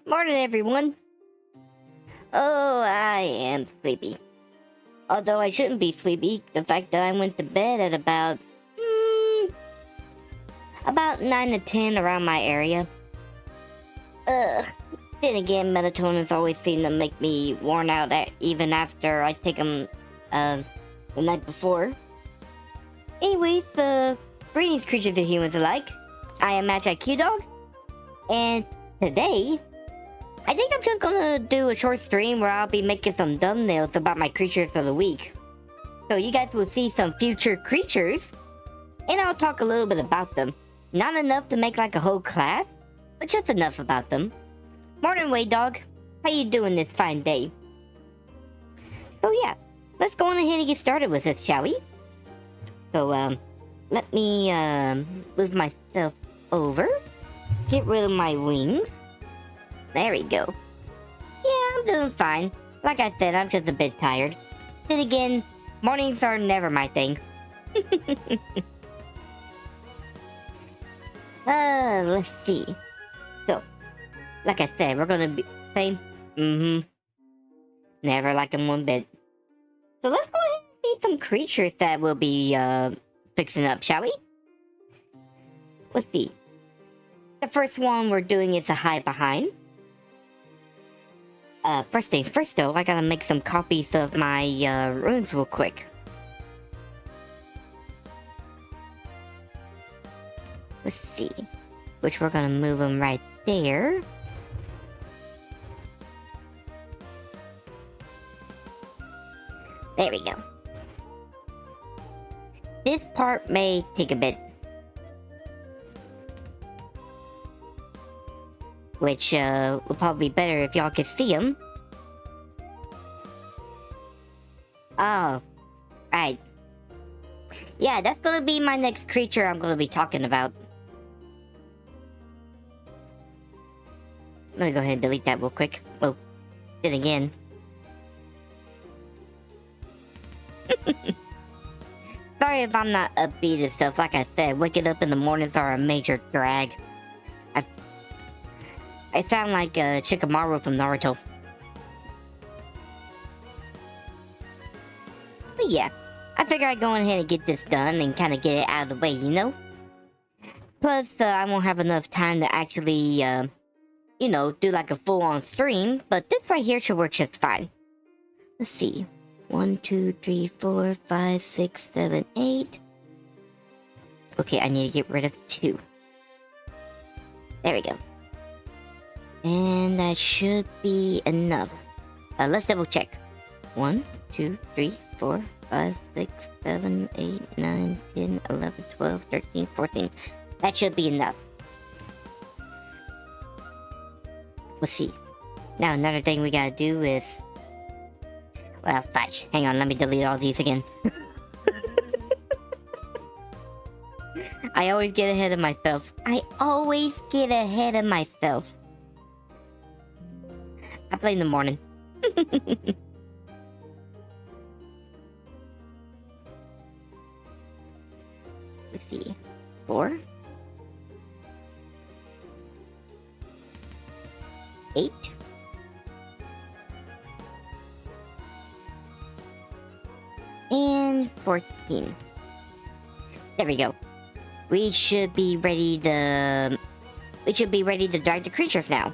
Morning, everyone. Oh, I am sleepy. Although I shouldn't be sleepy, the fact that I went to bed at about 9 to 10 around my area. Then again, melatonin's always seemed to make me worn out even after I take them the night before. Anyways, greetings, creatures and humans alike. I am MagiQDog, and today I think I'm just gonna do a short stream where I'll be making some thumbnails about my creatures for the week. So you guys will see some future creatures, and I'll talk a little bit about them. Not enough to make like a whole class, but just enough about them. Morning, Way Dog. How you doing this fine day? So yeah, let's go on ahead and get started with this, shall we? So let me move myself over. Get rid of my wings. There we go. Yeah, I'm doing fine. Like I said, I'm just a bit tired. Then again, mornings are never my thing. Let's see. So, like I said, we're gonna be playing. Never like them one bit. So let's go ahead and see some creatures that we'll be fixing up, shall we? Let's see. The first one we're doing is a Hidebehind. First things first though, I gotta make some copies of my runes real quick. Let's see. Which we're gonna move them right there. There we go. This part may take a bit. Which will probably be better if y'all could see him. Oh, right. Yeah, that's gonna be my next creature I'm gonna be talking about. Let me go ahead and delete that real quick. Oh, then again. Sorry if I'm not upbeat and stuff. Like I said, waking up in the mornings are a major drag. I sound like Shikamaru from Naruto. But yeah, I figure I'd go ahead and get this done and kind of get it out of the way, you know? Plus, I won't have enough time to actually, you know, do like a full-on stream, but this right here should work just fine. Let's see. 1, 2, 3, 4, 5, 6, 7, 8. Okay, I need to get rid of 2. There we go. And that should be enough. Let's double check. 1, 2, 3, 4, 5, 6, 7, 8, 9, 10, 11, 12, 13, 14. That should be enough. Let's see. Now another thing we gotta do is... Well, fudge. Hang on, let me delete all these again. I always get ahead of myself. I play in the morning. Let's see. 4. 8. And 14. There we go. We should be ready to drag the creatures now.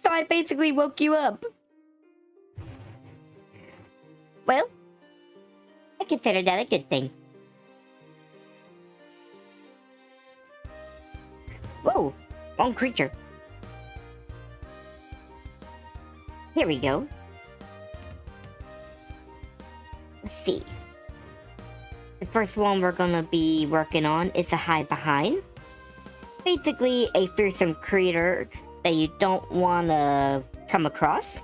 So I basically woke you up. Well, I consider that a good thing. Whoa, wrong creature. Here we go. Let's see. The first one we're gonna be working on is a Hidebehind. Basically a fearsome critter that you don't want to come across.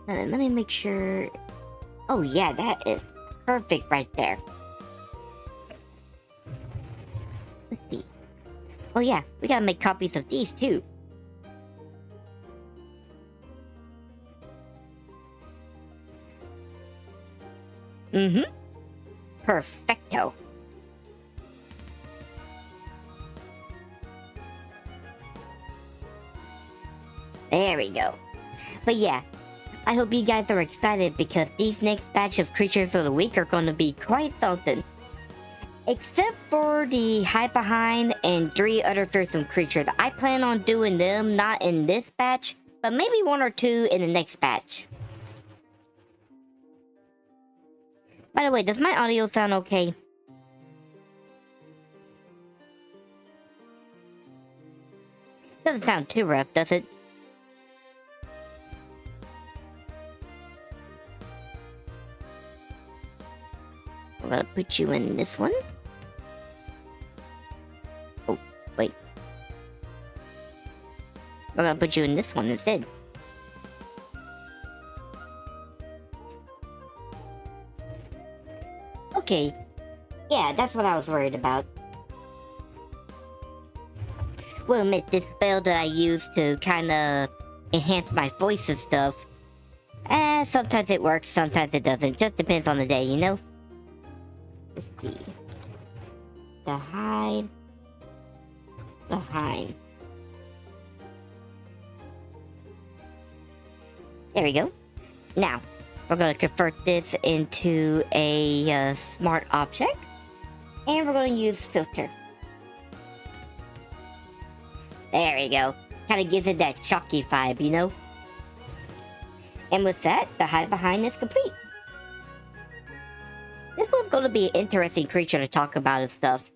Let me make sure. Oh yeah, that is perfect right there. Let's see. Oh yeah, we gotta make copies of these too. Mm-hmm. Perfecto. There we go. But yeah, I hope you guys are excited because these next batch of creatures of the week are going to be quite something. Except for the Hidebehind and 3 other fearsome creatures. I plan on doing them not in this batch, but maybe 1 or 2 in the next batch. By the way, does my audio sound okay? Doesn't sound too rough, does it? I'm gonna put you in this one. Oh, wait. I'm gonna put you in this one instead. Okay. Yeah, that's what I was worried about. Will admit, this spell that I use to kinda enhance my voice and stuff, sometimes it works, sometimes it doesn't. Just depends on the day, you know? Let's see. The Hidebehind. There we go. Now, we're going to convert this into a smart object. And we're going to use filter. There we go. Kind of gives it that chalky vibe, you know? And with that, the Hidebehind is complete. This one's going to be an interesting creature to talk about and stuff.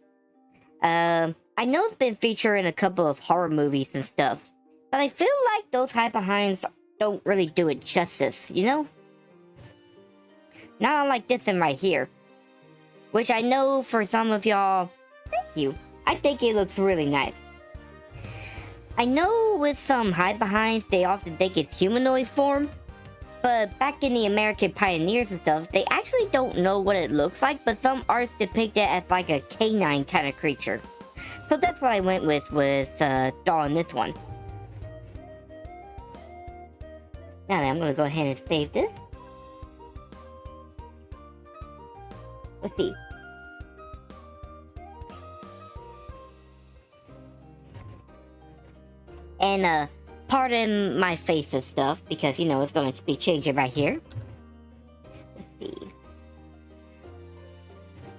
I know it's been featured in a couple of horror movies and stuff, but I feel like those Hidebehinds don't really do it justice, you know? Not unlike this one right here. Which I know for some of y'all, thank you. I think it looks really nice. I know with some Hidebehinds, they often think it's humanoid form. But back in the American Pioneers and stuff, they actually don't know what it looks like, but some arts depict it as like a canine kind of creature. So that's what I went with drawing this one. Now then, I'm going to go ahead and save this. Let's see. And, pardon my face and stuff, because, you know, it's going to be changing right here. Let's see.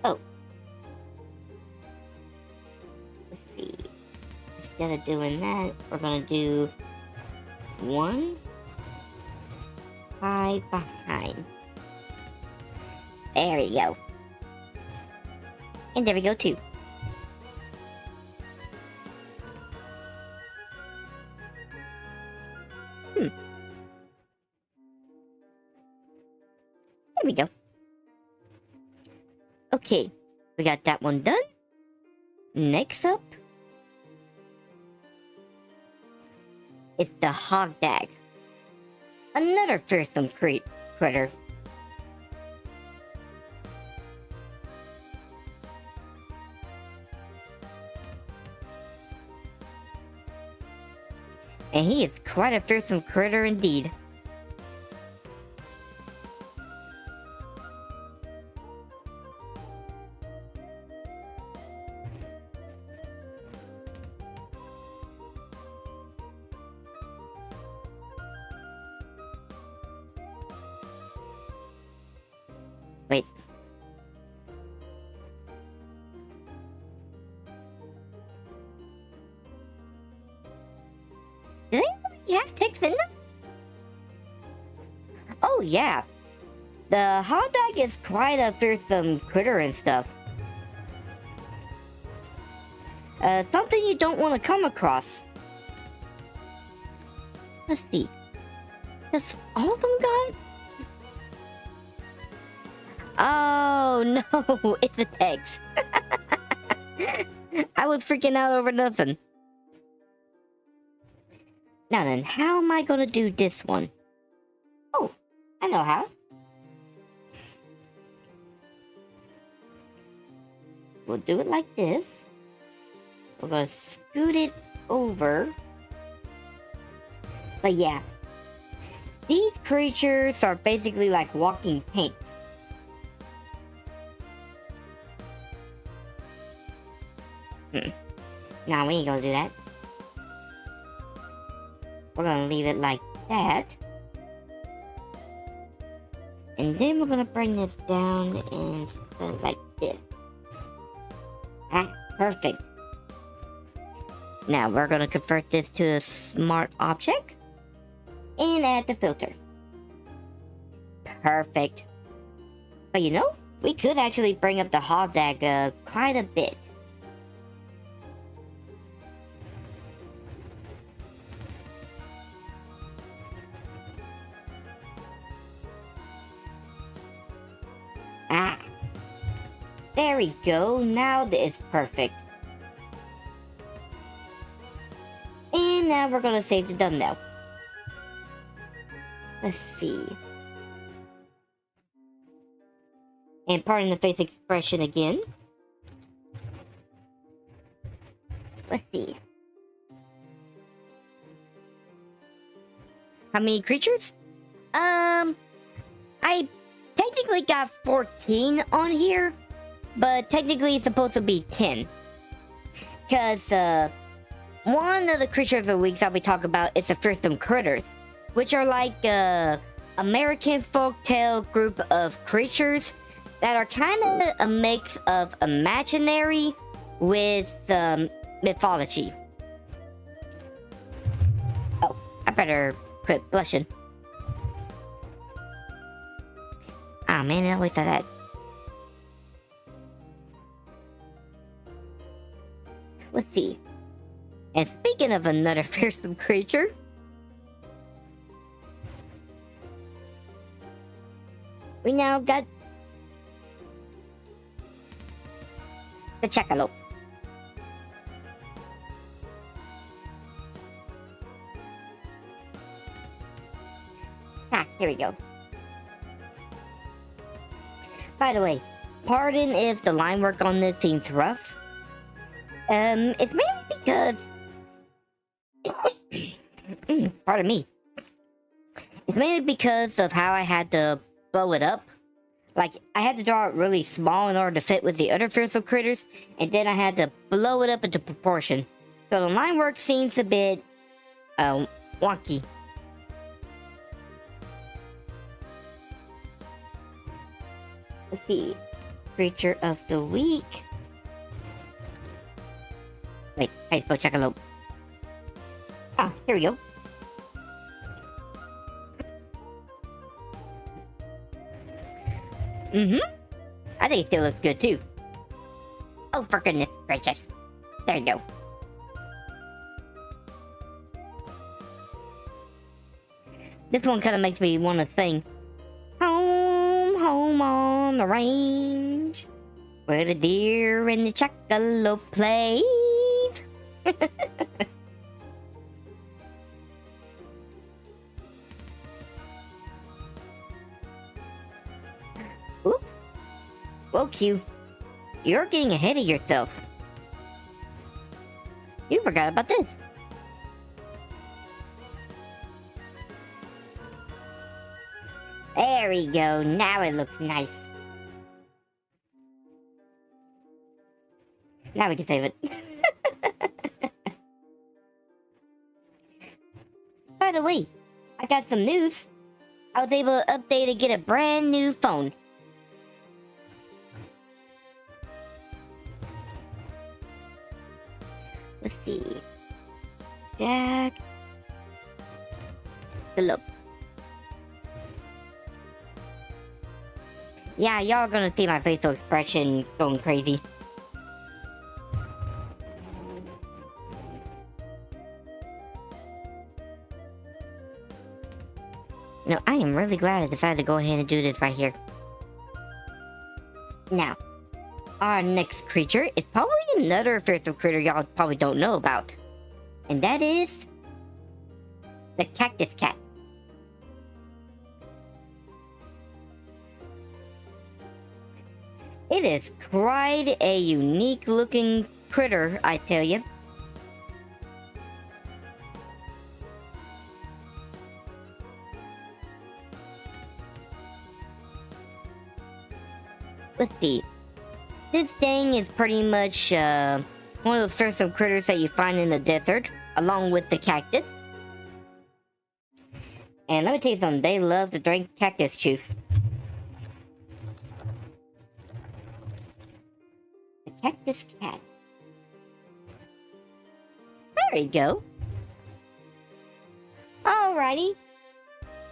Oh. Let's see. Instead of doing that, we're going to do 1 Hidebehind. There we go. And there we go, too. There we go. Okay, we got that one done. Next up, it's the Hodag. Another fearsome critter. And he is quite a fearsome critter indeed. Wait. Do they have text in them? Oh yeah. The Hodag is quite a fearsome critter and stuff. Something you don't want to come across. Let's see. Does all of them got? Oh no, it's a text. I was freaking out over nothing. Now then, how am I gonna do this one? Oh, I know how. We'll do it like this. We're gonna scoot it over. But yeah, these creatures are basically like walking tanks. Nah, we ain't gonna do that. We're gonna leave it like that. And then we're gonna bring this down and set it like this. Ah, perfect. Now we're gonna convert this to a smart object and add the filter. Perfect. But you know, we could actually bring up the Hodag quite a bit. Ah, there we go. Now this is perfect. And now we're gonna save the thumbnail. Let's see. And pardon the face expression again. Let's see. How many creatures? I technically got 14 on here, but technically it's supposed to be 10. Because, one of the creatures of the weeks that we talk about is the Fearsome Critters, which are like a American folktale group of creatures that are kind of a mix of imaginary with mythology. Oh, I better quit blushing. Ah, man, I always thought that. Let's see. And speaking of another fearsome creature, we now got the Jackeople. Ah, here we go. By the way, pardon if the line work on this seems rough. It's mainly because pardon me. It's mainly because of how I had to blow it up. Like, I had to draw it really small in order to fit with the other fearsome critters, and then I had to blow it up into proportion. So the line work seems a bit wonky. Let's see. Creature of the week. Wait, I spelled Jackeople. Ah, here we go. I think it still looks good too. Oh, for goodness gracious. There you go. This one kind of makes me want to sing. Home, home on the range, where the deer and the Jackeople plays. Oops. Whoa, Q. You're getting ahead of yourself. You forgot about this. There we go. Now it looks nice. Now we can save it. By the way, I got some news. I was able to update and get a brand new phone. Let's see. Jackeople. Yeah, y'all gonna see my facial expression going crazy. No, I am really glad I decided to go ahead and do this right here. Now, our next creature is probably another fearsome critter y'all probably don't know about. And that is the Cactus Cat. It is quite a unique looking critter, I tell you. Let's see. This thing is pretty much One of those fearsome critters that you find in the desert, along with the cactus. And let me tell you something, they love to drink cactus juice. The Cactus Cat. There you go. Alrighty.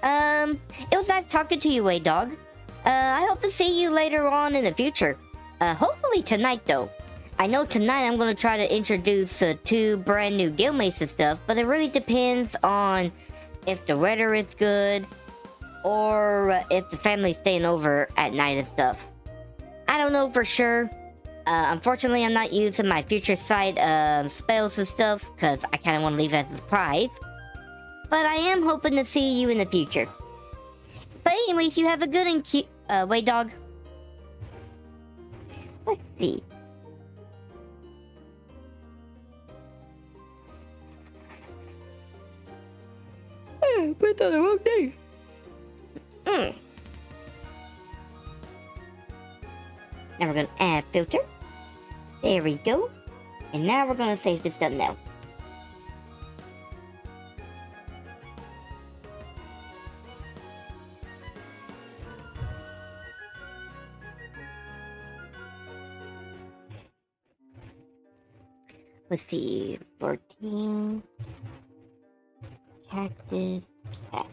It was nice talking to you, Dog. I hope to see you later on in the future. Hopefully tonight, though. I know tonight I'm gonna try to introduce 2 brand new guildmates and stuff, but it really depends on if the weather is good, or if the family's staying over at night and stuff. I don't know for sure. Unfortunately, I'm not using my future sight spells and stuff, because I kind of want to leave it as a surprise. But I am hoping to see you in the future. But anyways, you have a good and cute... wait, dog. Let's see. I put on the wrong day. Now we're gonna add filter. There we go. And now we're gonna save this thumbnail. Let's see. 14. Cactus Cat.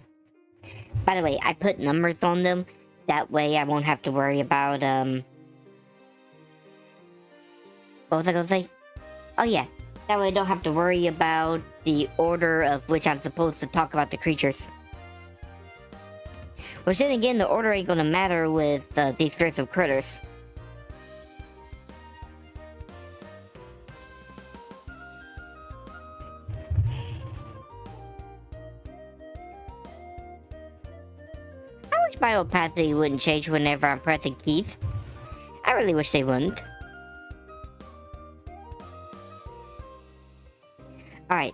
By the way, I put numbers on them. That way I won't have to worry about, what was I gonna say? Oh yeah. That way I don't have to worry about the order of which I'm supposed to talk about the creatures. Which then again, the order ain't gonna matter with these Fearsome Critters. I wish my opacity wouldn't change whenever I'm pressing keys. I really wish they wouldn't. Alright.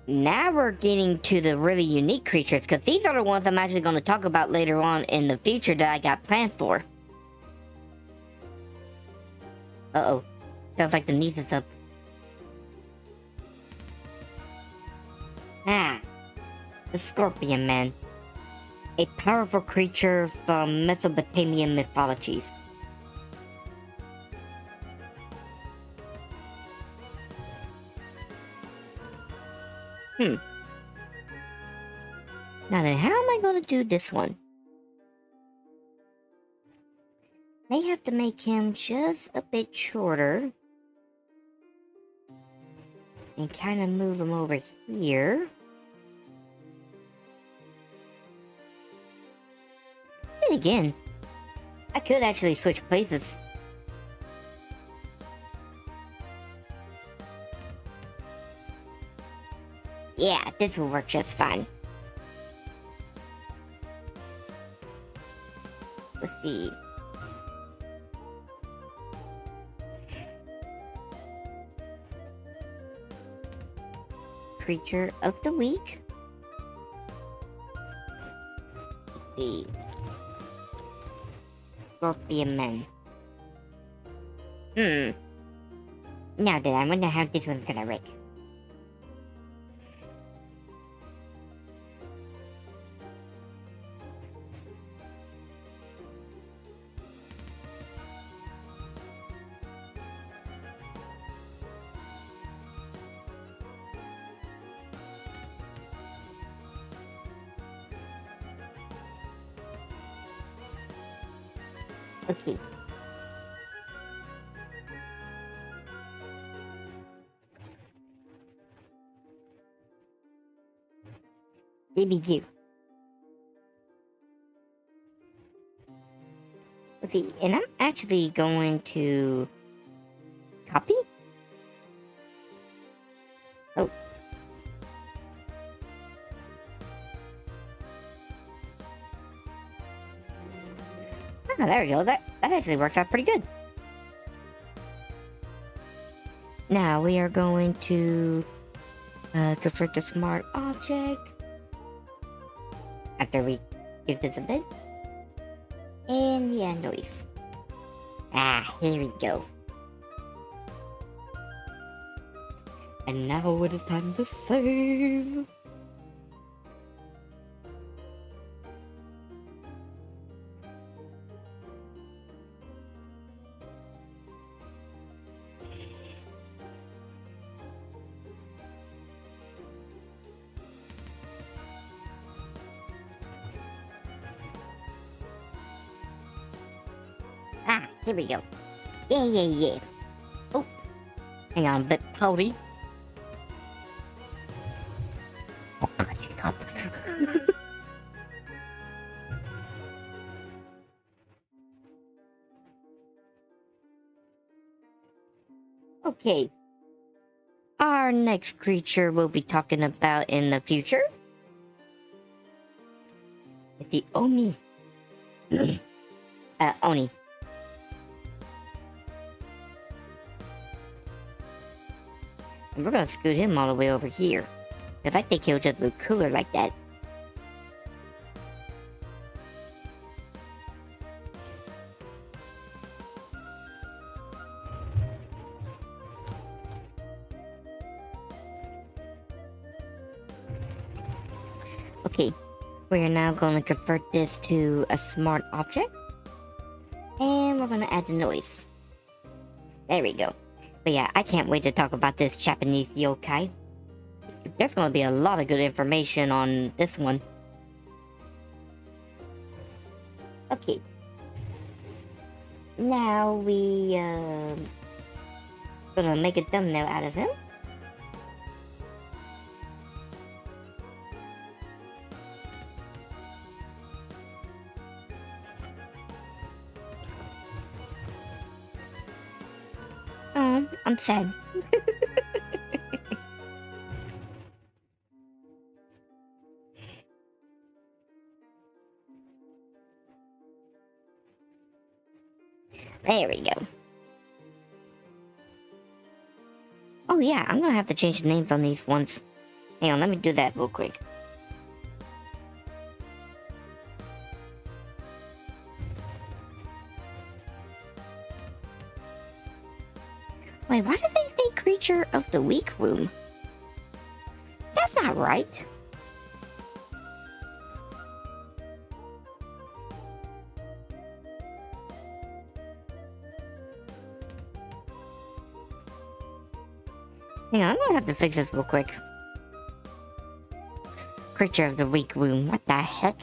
Now we're getting to the really unique creatures, because these are the ones I'm actually going to talk about later on in the future that I got planned for. Uh-oh. Sounds like the niece is up. Ah. The Scorpion Man. A powerful creature from Mesopotamian mythologies. Now then, how am I going to do this one? May have to make him just a bit shorter. And kind of move him over here. Then again, I could actually switch places. Yeah, this will work just fine. Let's see. Creature of the week. Let's see. Scorpion Man. Now then, I wonder how this one's gonna work. Okay. DBG. Let's see, and I'm actually going to copy? Oh. Oh, there we go. That actually works out pretty good. Now we are going to convert the smart object after we give this a bit. And yeah, noise. Ah, here we go. And now it is time to save. Ah, here we go. Yeah. Oh, hang on a bit, pouty. Oh, God, she's up. Okay. Our next creature we'll be talking about in the future is the Oni. Oni. And we're gonna scoot him all the way over here. Because I think he'll just look cooler like that. Okay, we are now going to convert this to a smart object. And we're going to add the noise. There we go. But yeah, I can't wait to talk about this Japanese yokai. There's going to be a lot of good information on this one. Okay. Now we gonna make a thumbnail out of him. Oh, I'm sad. There we go. Oh yeah, I'm gonna have to change the names on these ones. Hang on, let me do that real quick. Wait, why do they say creature of the week room? That's not right. Hang on, I'm gonna have to fix this real quick. Creature of the week room, what the heck?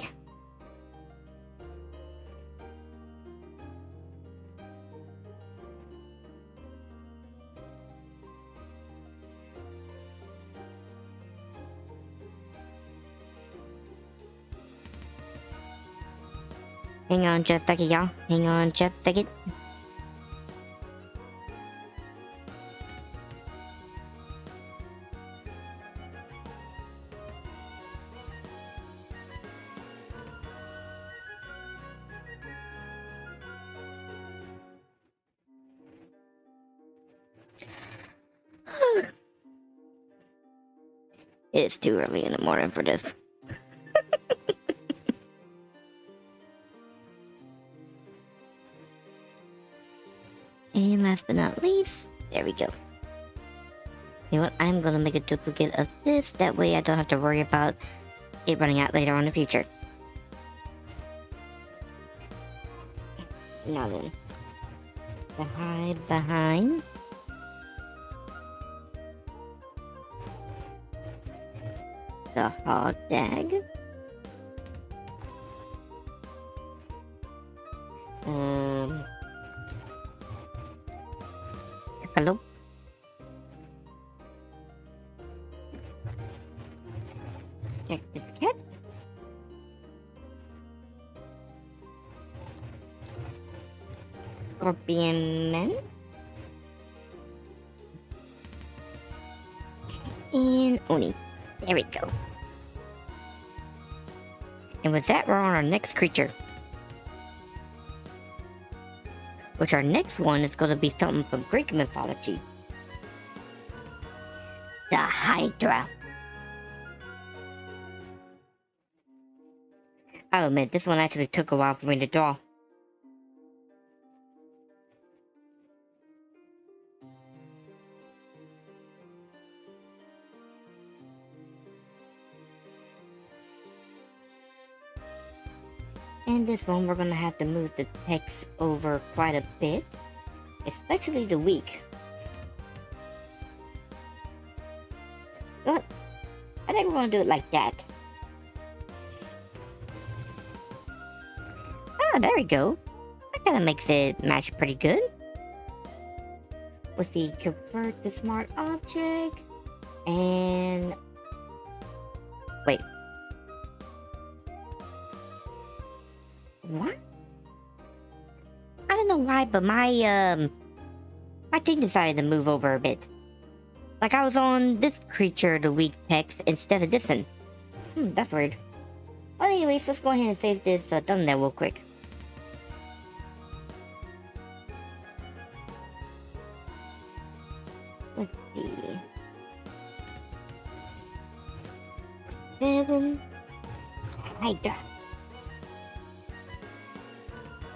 Hang on just a second, y'all. Hang on just a second. It's too early in the morning for this. And last but not least, there we go. You know what? I'm gonna make a duplicate of this. That way I don't have to worry about it running out later on in the future. Now then. The Hidebehind. The Hodag. Hello? Cactus Cat. Scorpion Man. And Oni. There we go. And with that, we're on our next creature. Which our next one is going to be something from Greek mythology. The Hydra. I'll admit, this one actually took a while for me to draw. And this one, we're gonna have to move the text over quite a bit, especially the weak. What? I think we're gonna do it like that. Ah, there we go. That kind of makes it match pretty good. Let's see, convert the smart object, and wait. What? I don't know why, but my thing decided to move over a bit. Like I was on this creature the weak text instead of this one. That's weird. Well, anyways, let's go ahead and save this thumbnail real quick. Let's see. 7 Hydra.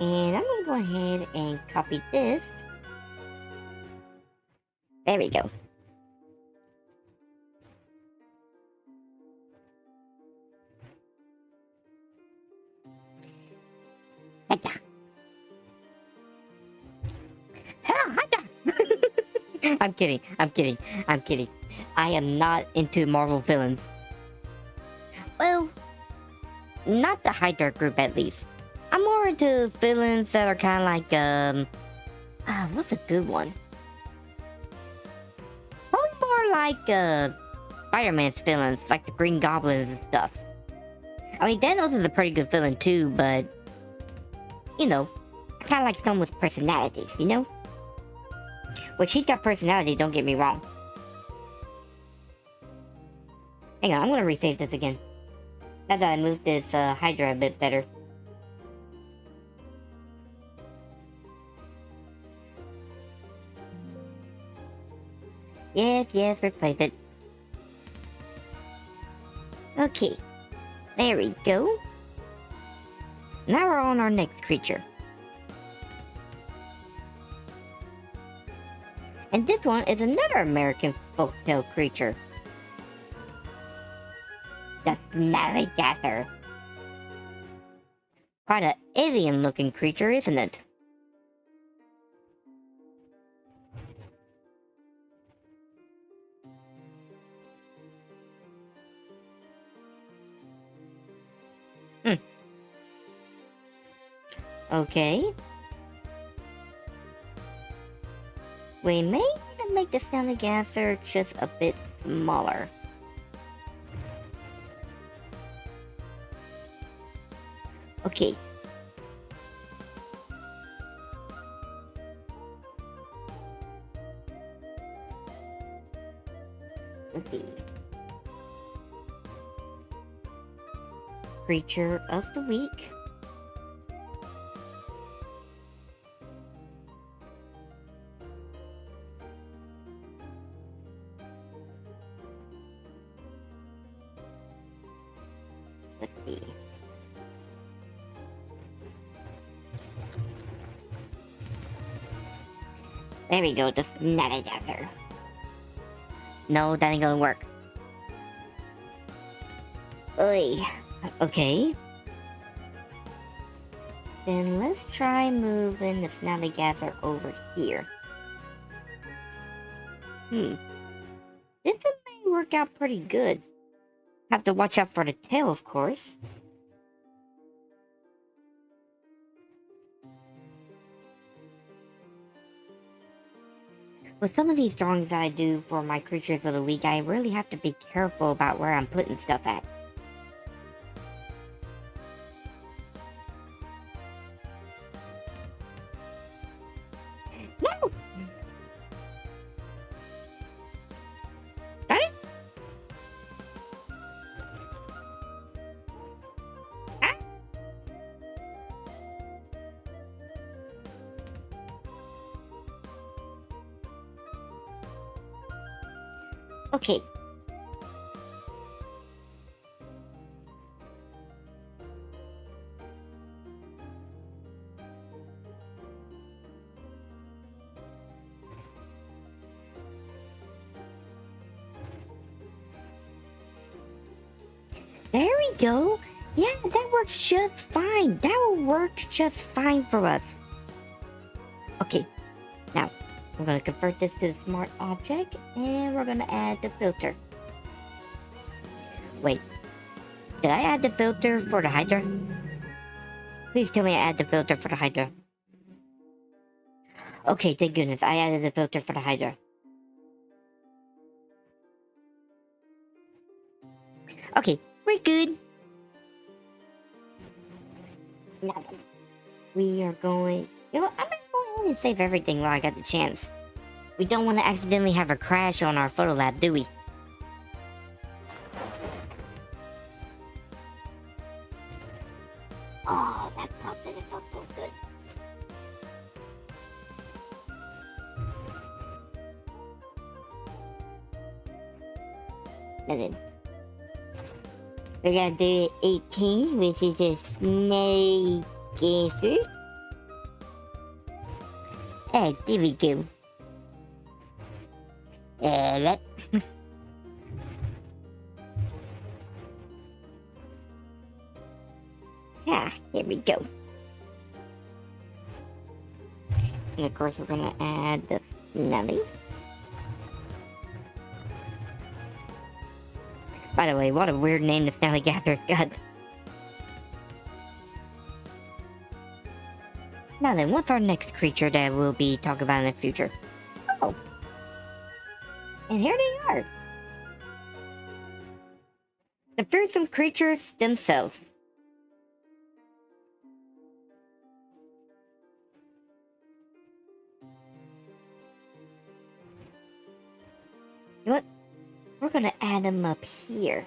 And I'm gonna go ahead and copy this. There we go. Hydra. I'm kidding. I am not into Marvel villains. Well, not the Hydra group at least. I'm more into villains that are kind of like, what's a good one? Probably more like, Spider-Man's villains, like the Green Goblins and stuff. I mean, Thanos is a pretty good villain too, but, you know, I kind of like someone with personalities, you know? Which he's got personality, don't get me wrong. Hang on, I'm gonna resave this again. Now that I moved this Hydra a bit better. Yes, replace it. Okay. There we go. Now we're on our next creature. And this one is another American folktale creature. The Snallygaster. Quite an alien looking creature, isn't it? Okay. We may need to make the Snallygaster just a bit smaller. Okay. Let's see. Creature of the week. Let's see. There we go, the Snallygaster. No, that ain't gonna work. Oy. Okay. Then let's try moving the Snallygaster over here. This one may work out pretty good. Have to watch out for the tail, of course. With some of these drawings that I do for my creatures of the week, I really have to be careful about where I'm putting stuff at. No! Got it? Ah. Okay. There we go. Yeah, that works just fine. That will work just fine for us. Okay, now we're gonna convert this to a smart object and we're gonna add the filter. Wait, did I add the filter for the Hydra? Please tell me I add the filter for the Hydra. Okay, thank goodness, I added the filter for the Hydra. Okay, we're good. Now, we are going... You know, I'm gonna go ahead and save everything while I got the chance. We don't want to accidentally have a crash on our photo lab, do we? Oh, that popped in. It felt so good. And then we're gonna do 18, which is a Snallygaster. And there we go. Let. Ah, here we go. And of course, we're gonna add the Snally. By the way, what a weird name the Snallygaster got. Now then, what's our next creature that we'll be talking about in the future? Oh! And here they are! The fearsome creatures themselves. You know what? We're gonna add them up here.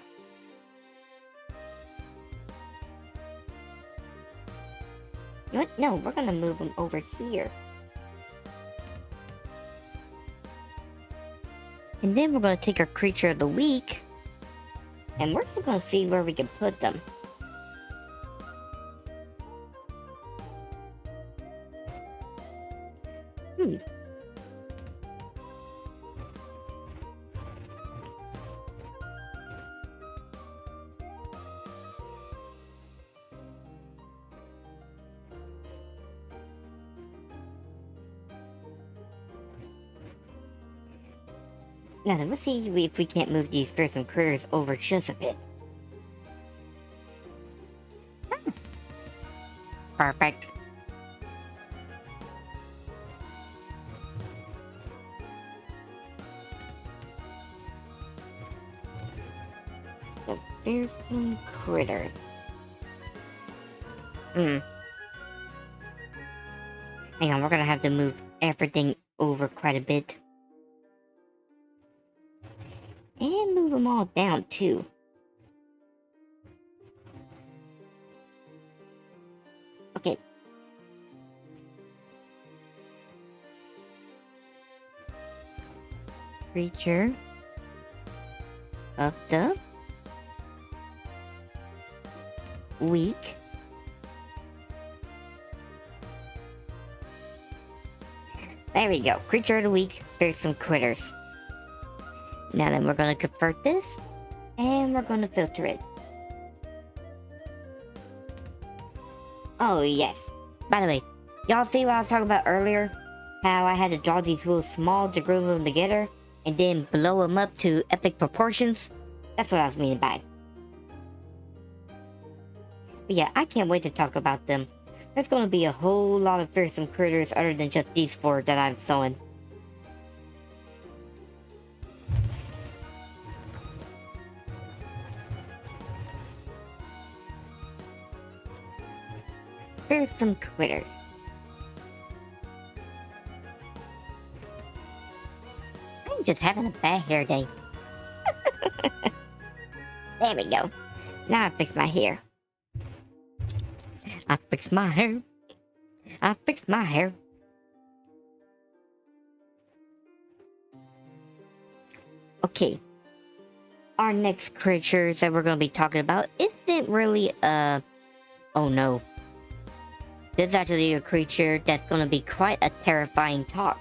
You know what? No, we're gonna move them over here. And then we're gonna take our creature of the week. And we're just gonna see where we can put them. Now then, let's see if we can't move these fearsome critters over just a bit. Perfect. The fearsome critters. Hang on, we're gonna have to move everything over quite a bit. And move them all down, too. Okay. Creature of the week. There we go. Creature of the week, fearsome critters. Now then, we're going to convert this, and we're going to filter it. Oh, yes. By the way, y'all see what I was talking about earlier? How I had to draw these real small to group them together, and then blow them up to epic proportions? That's what I was meaning by it. But yeah, I can't wait to talk about them. There's going to be a whole lot of fearsome critters other than just these 4 that I'm sewing. Fearsome critters. I'm just having a bad hair day. There we go. Now I fixed my hair. I fixed my hair. I fixed my hair. Okay. Our next creatures that we're going to be talking about isn't really oh no. This is actually a creature that's going to be quite a terrifying talk.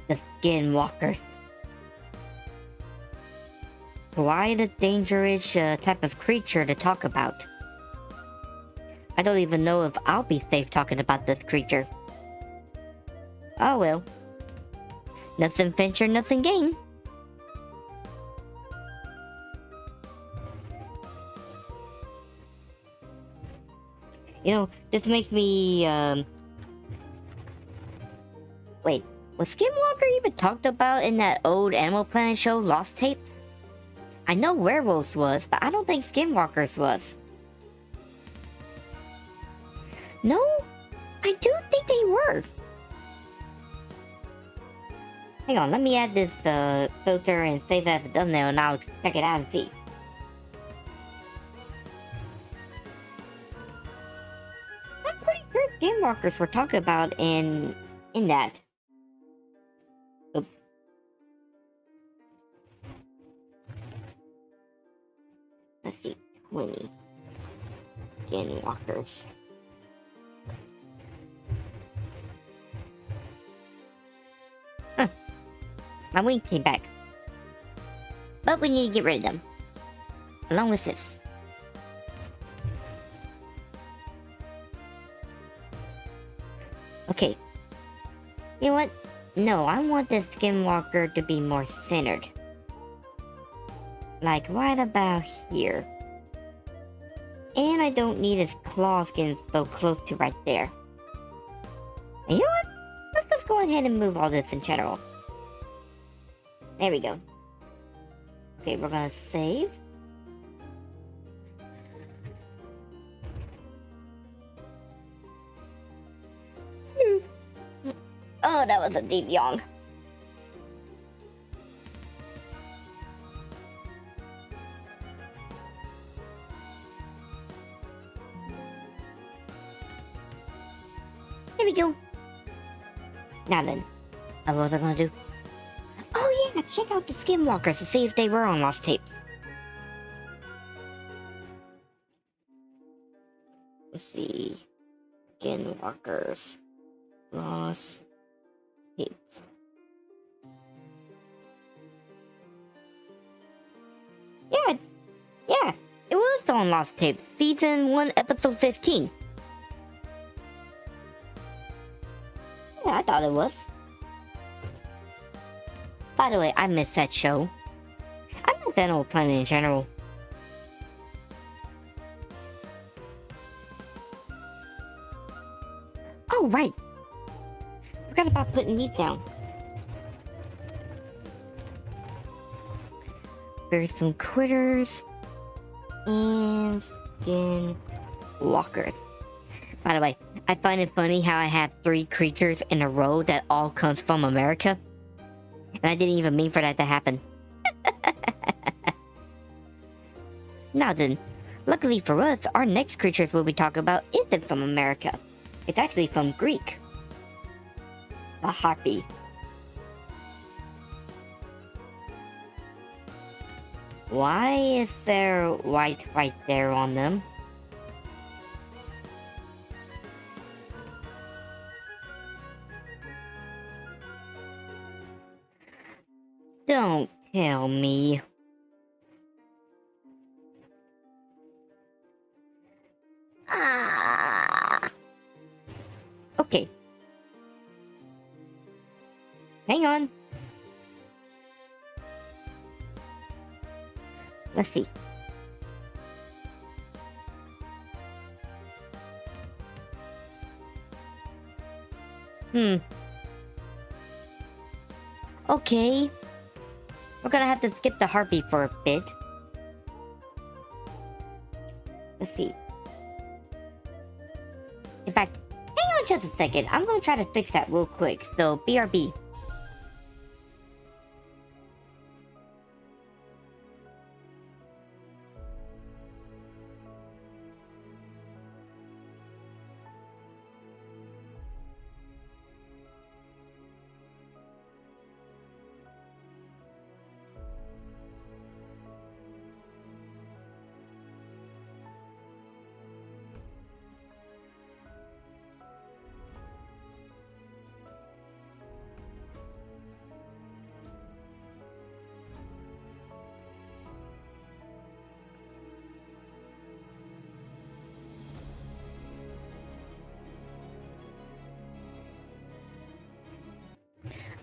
The Skinwalkers. quite a dangerous type of creature to talk about. I don't even know if I'll be safe talking about this creature. Oh well. Nothing venture, nothing gain. You know, this makes me, Wait, was Skinwalker even talked about in that old Animal Planet show, Lost Tapes? I know werewolves was, but I don't think Skinwalkers was. No, I do think they were. Hang on, let me add this filter and save it as a thumbnail and I'll check it out and see. I'm pretty sure Skinwalkers were talked about in that. Oops. Let's see, 20 Skinwalkers. Huh. My wing came back. But we need to get rid of them. Along with this. Okay. You know what? No, I want this Skinwalker to be more centered. Like right about here. And I don't need his claws getting so close to right there. And you know what? Let's just go ahead and move all this in general. There we go. Okay, we're gonna save. Oh, that was a deep yawn. There we go. Now then, what was I gonna do? Oh yeah, check out the Skinwalkers to see if they were on Lost Tapes. Let's see. Skinwalkers. Lost Tapes. Yeah, it was on Lost Tapes. Season 1, Episode 15. Yeah, I thought it was. By the way, I miss that show. I miss Animal Planet in general. Oh, right. Forgot about putting these down. Fearsome Critters and Skinwalkers. By the way, I find it funny how I have 3 creatures in a row that all comes from America. And I didn't even mean for that to happen. Now then, luckily for us, our next creatures we'll be talking about isn't from America. It's actually from Greek. The Harpy. Why is there white right there on them? Don't tell me. Ah. Okay. Hang on. Let's see. Okay. We're gonna have to skip the Harpy for a bit. Let's see. In fact, hang on just a second. I'm gonna try to fix that real quick. So, BRB.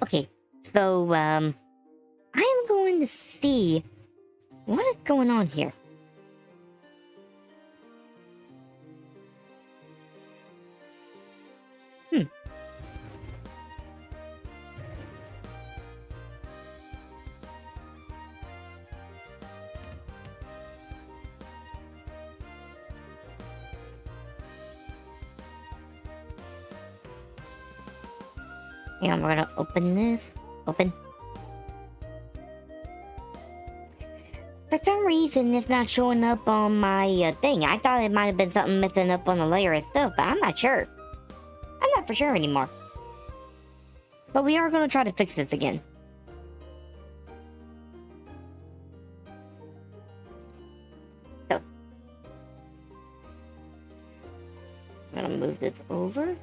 Okay, so, I am going to see what is going on here. Hang on, we're gonna open this. Open. For some reason, it's not showing up on my thing. I thought it might have been something messing up on the layer itself, but I'm not sure. I'm not for sure anymore. But we are gonna try to fix this again. So. I'm gonna move this over.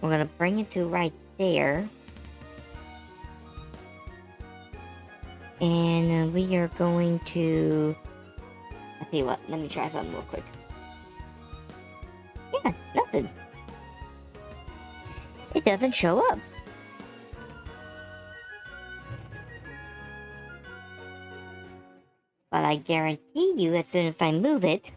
We're gonna bring it to right there. And we are going to... I'll tell you what, let me try something real quick. Yeah, nothing. It doesn't show up. But I guarantee you, as soon as I move it...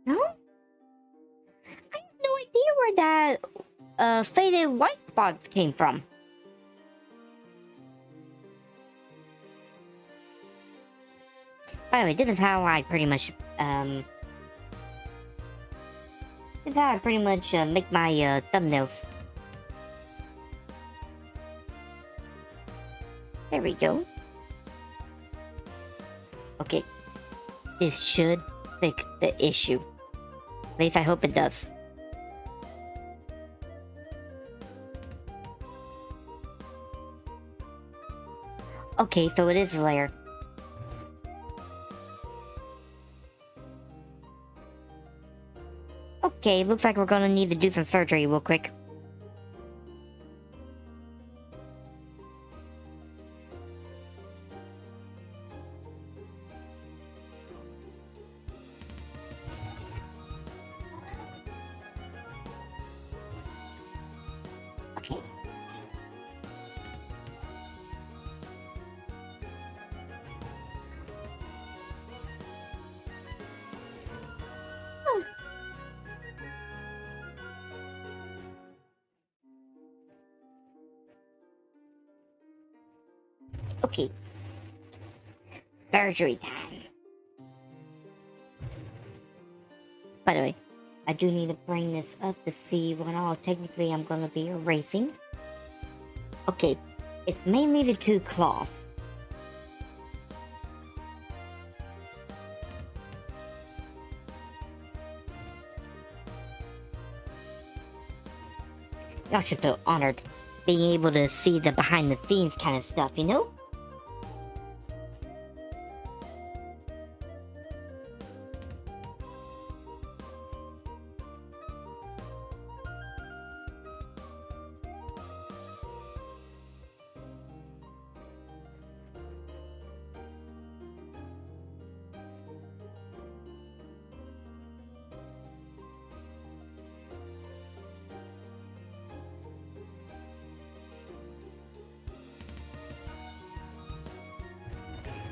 No? I have no idea where that faded white spots came from. By the way, this is how I pretty much make my thumbnails. There we go. Okay, this should fix the issue. At least I hope it does. Okay, so it is a layer. Okay, looks like we're gonna need to do some surgery real quick. Okay. Okay. Surgery time. By the way, I do need to bring this up to see what all technically I'm gonna be erasing. Okay, it's mainly the two claws. Y'all should feel honored being able to see the behind the scenes kind of stuff, you know?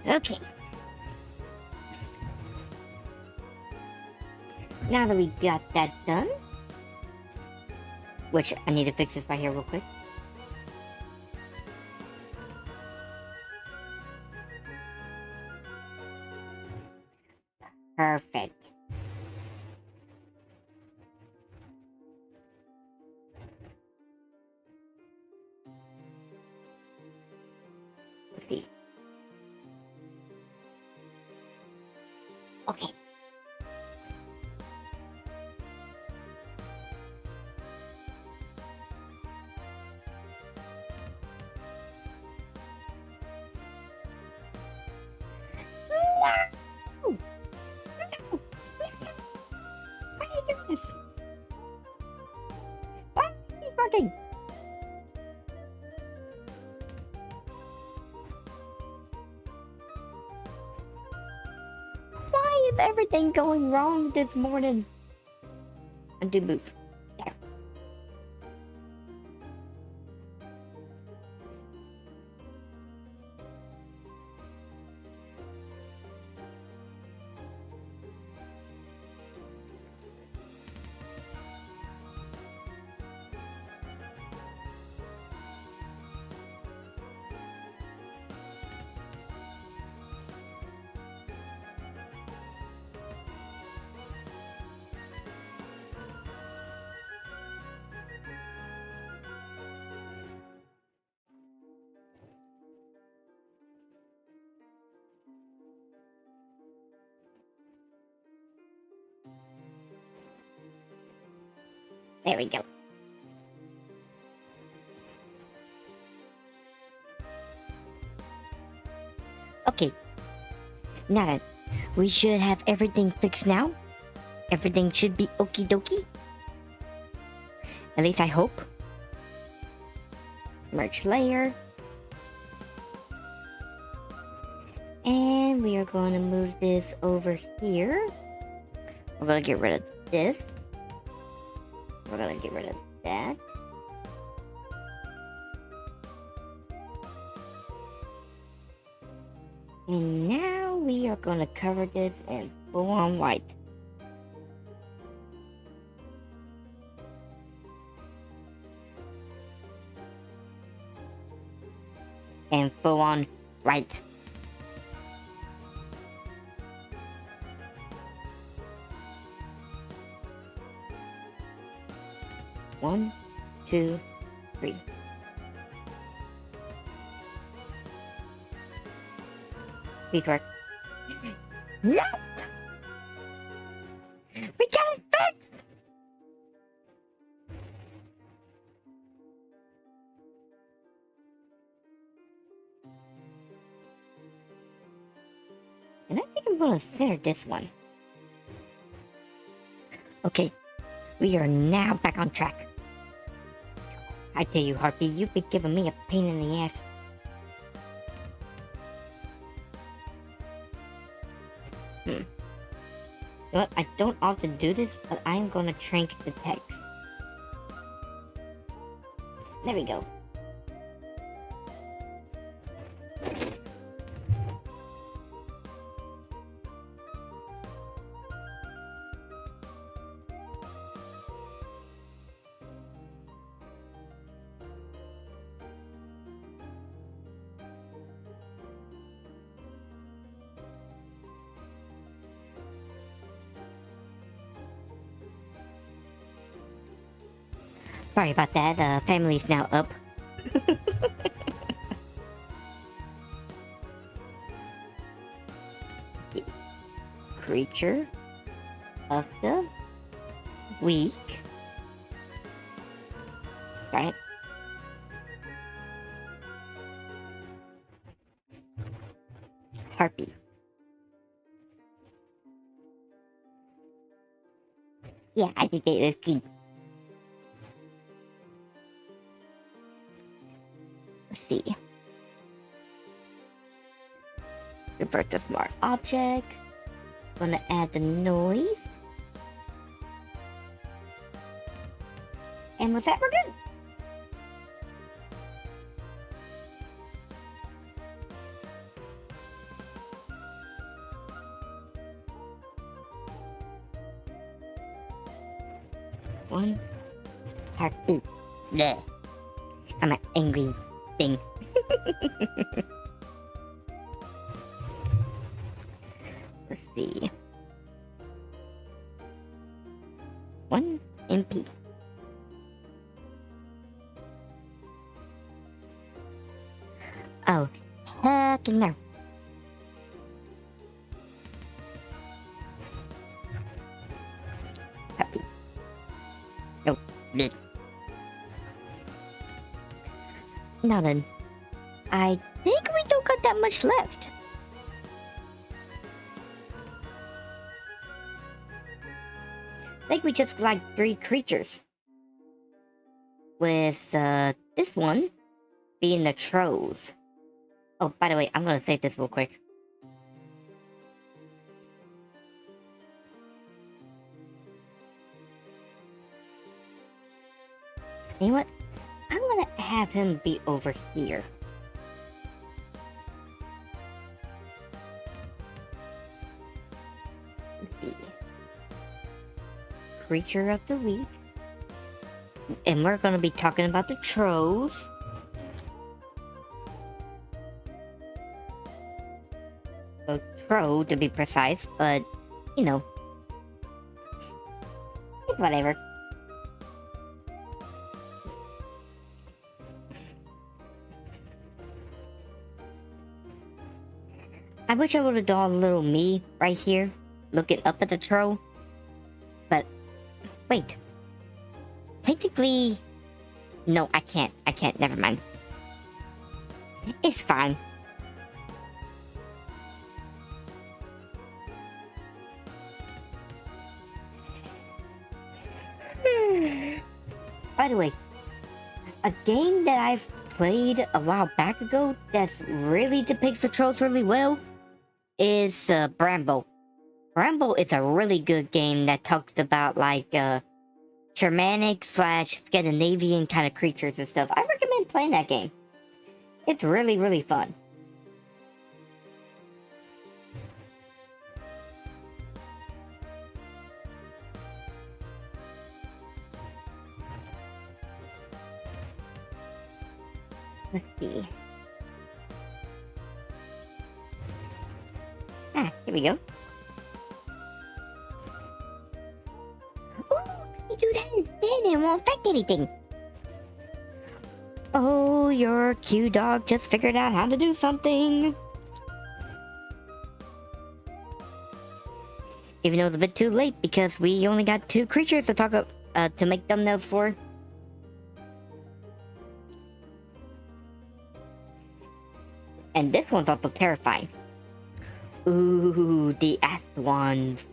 Okay. Now that we got that done, which I need to fix this right here real quick. Perfect. Let's see. Okay. No! No! Why are you doing this? Why are you working? Why is everything going wrong this morning? Undo move. There. There we go. Okay. Now then, we should have everything fixed now. Everything should be okie dokie. At least I hope. Merge layer. And we are going to move this over here. We're going to get rid of this. We're going to get rid of that. And now we are going to cover this in full on white. And full on white. One, two, three. Please work. Yes! We got it fixed! And I think I'm gonna center this one. Okay, we are now back on track. I tell you, Harpy, you've been giving me a pain in the ass. You know what? I don't often do this, but I am gonna shrink the text. There we go. Sorry about that, family's now up. Creature of the week. Got it. Harpy. Yeah, I think it is key. Let's see. Convert the smart object. Gonna add the noise. And with that, we're good. One heartbeat. Yeah. I'm an angry thing. Let's see. 1 MP. Oh, heck no. Happy. Oh, bleh. Now then, I think we don't got that much left. I think we just like 3 creatures. With this one being the trolls. Oh, by the way, I'm gonna save this real quick. You know what? I'm gonna have him be over here. Creature of the week. And we're gonna be talking about the trolls. So troll to be precise, but you know. Whatever. I wish I would have done a little me right here, looking up at the troll. But wait, technically... No, I can't. I can't. Never mind. It's fine. By the way, a game that I've played a while back ago that's really depicts the trolls really well is Bramble. Bramble is a really good game that talks about like Germanic / Scandinavian kind of creatures and stuff. I recommend playing that game. It's really, really fun. Let's see. Ah, here we go. Ooh, you do that instead and it won't affect anything. Oh, your Q-Dog just figured out how to do something. Even though it's a bit too late because we only got 2 creatures to talk to make thumbnails for. And this one's also terrifying. Ooh, the Aswangs.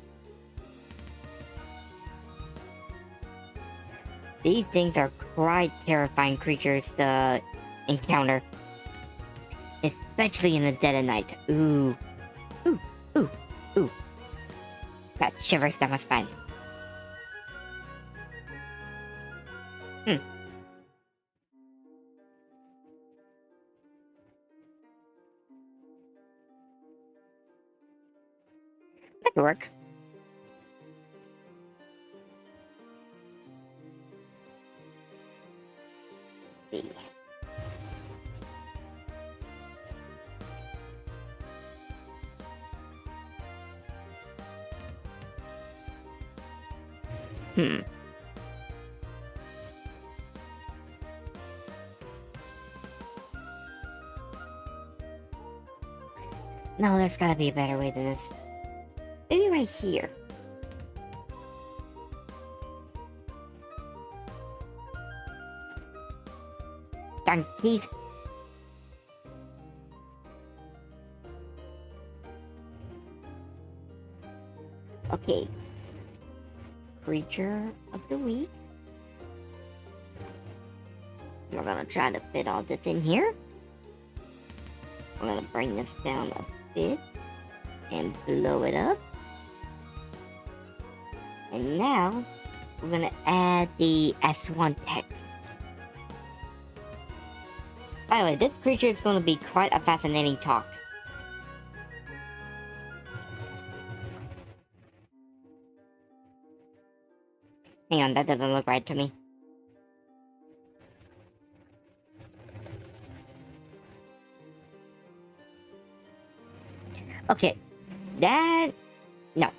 These things are quite terrifying creatures to encounter. Especially in the dead of night. Ooh. Ooh, ooh, ooh. Got shivers down my spine. That could work. See. No, there's gotta be a better way than this. Maybe right here. Darn teeth. Okay. Creature of the week. We're gonna try to fit all this in here. I'm gonna bring this down a bit and blow it up. And now we're gonna add the S1 text. By the way, this creature is gonna be quite a fascinating talk. Hang on, that doesn't look right to me. Okay, that... no.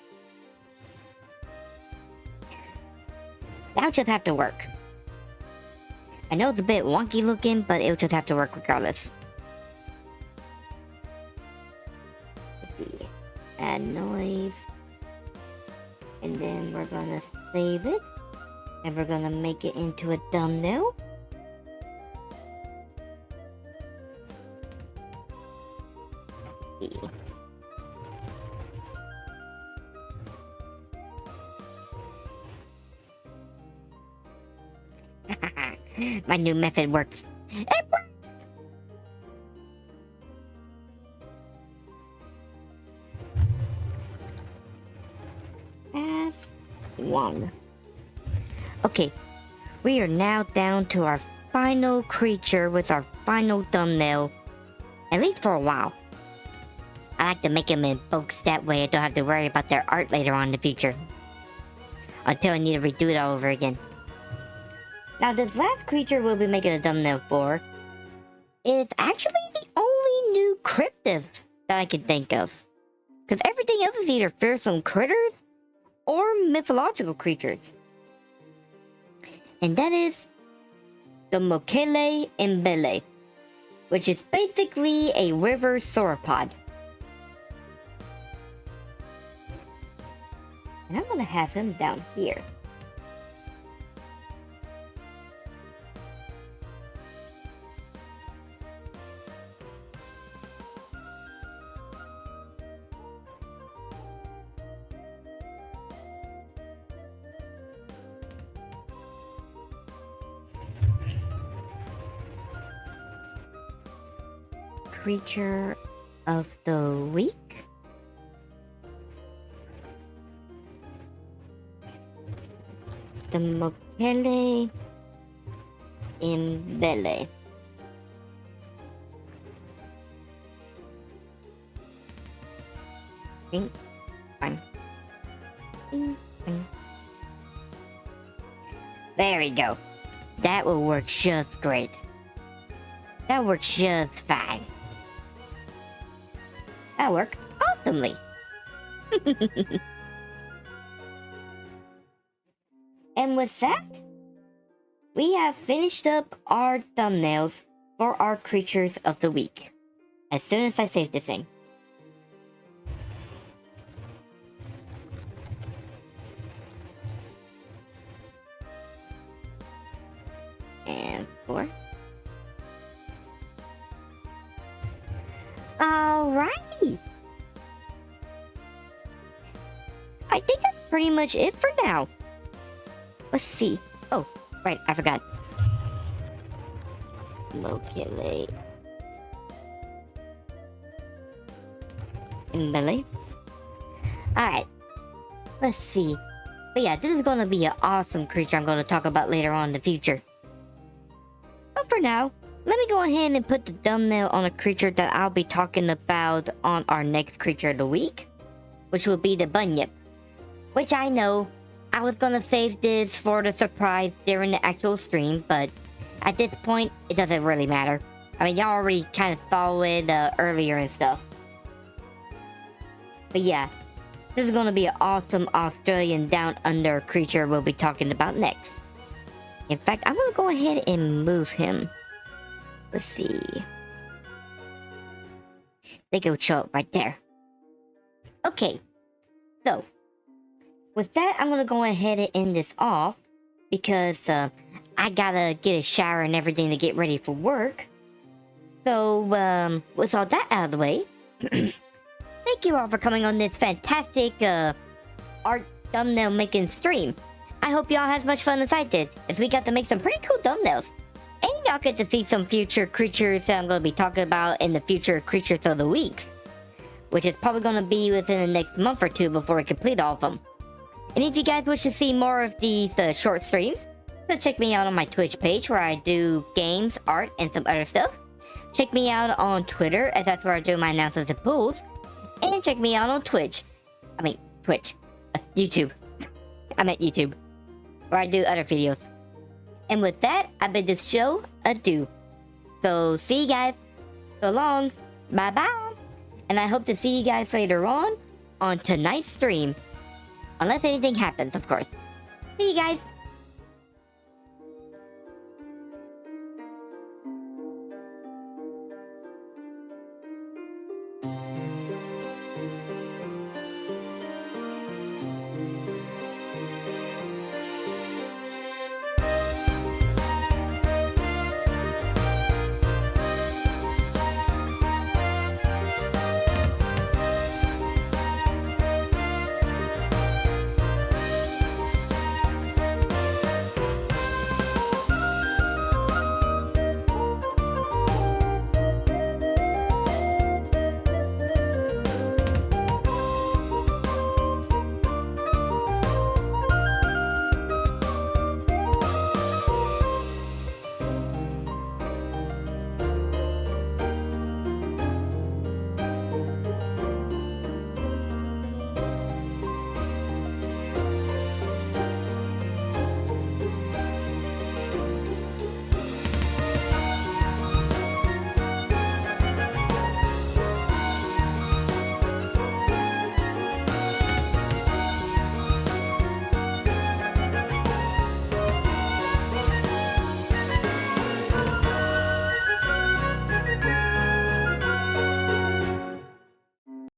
That'll just have to work. I know it's a bit wonky looking, but it'll just have to work regardless. Let's see. Add noise. And then we're gonna save it. And we're gonna make it into a thumbnail. Let's see. My new method works. It works! Aswang. Okay, we are now down to our final creature with our final thumbnail. At least for a while. I like to make them in folks that way I don't have to worry about their art later on in the future. Until I need to redo it all over again. Now, this last creature we'll be making a thumbnail for is actually the only new cryptid that I can think of. Because everything else is either fearsome critters or mythological creatures. And that is the Mokele Mbembe, which is basically a river sauropod. And I'm going to have him down here. creature of the week. The Mokele Mbembe. Bing, bang. Bing, bang. There we go. That will work just great. That works just fine. That worked awesomely. And with that, we have finished up our thumbnails for our creatures of the week. As soon as I save this thing. And 4. Alrighty. I think that's pretty much it for now. Let's see. Oh, right, I forgot. Mokele Mbembe. Alright. Let's see. But yeah, this is gonna be an awesome creature I'm gonna talk about later on in the future. But for now, let me go ahead and put the thumbnail on a creature that I'll be talking about on our next creature of the week, which will be the Bunyip. Which I know, I was gonna save this for the surprise during the actual stream, but at this point, it doesn't really matter. I mean, y'all already kind of saw it earlier and stuff. But yeah, this is gonna be an awesome Australian Down Under creature we'll be talking about next. In fact, I'm gonna go ahead and move him. Let's see. They go show up right there. Okay, so with that, I'm gonna go ahead and end this off because I gotta get a shower and everything to get ready for work. So with all that out of the way, thank you all for coming on this fantastic art thumbnail making stream. I hope y'all had as much fun as I did, as we got to make some pretty cool thumbnails. And y'all get to see some future creatures that I'm going to be talking about in the future creatures of the weeks, which is probably going to be within the next month or two before I complete all of them. And if you guys wish to see more of these short streams, so check me out on my Twitch page where I do games, art, and some other stuff. Check me out on Twitter, as that's where I do my announcements and pools. And check me out on Twitch. YouTube. I meant YouTube, where I do other videos. And with that, I bid this show adieu. So see you guys. So long. Bye bye. And I hope to see you guys later on tonight's stream. Unless anything happens, of course. See you guys.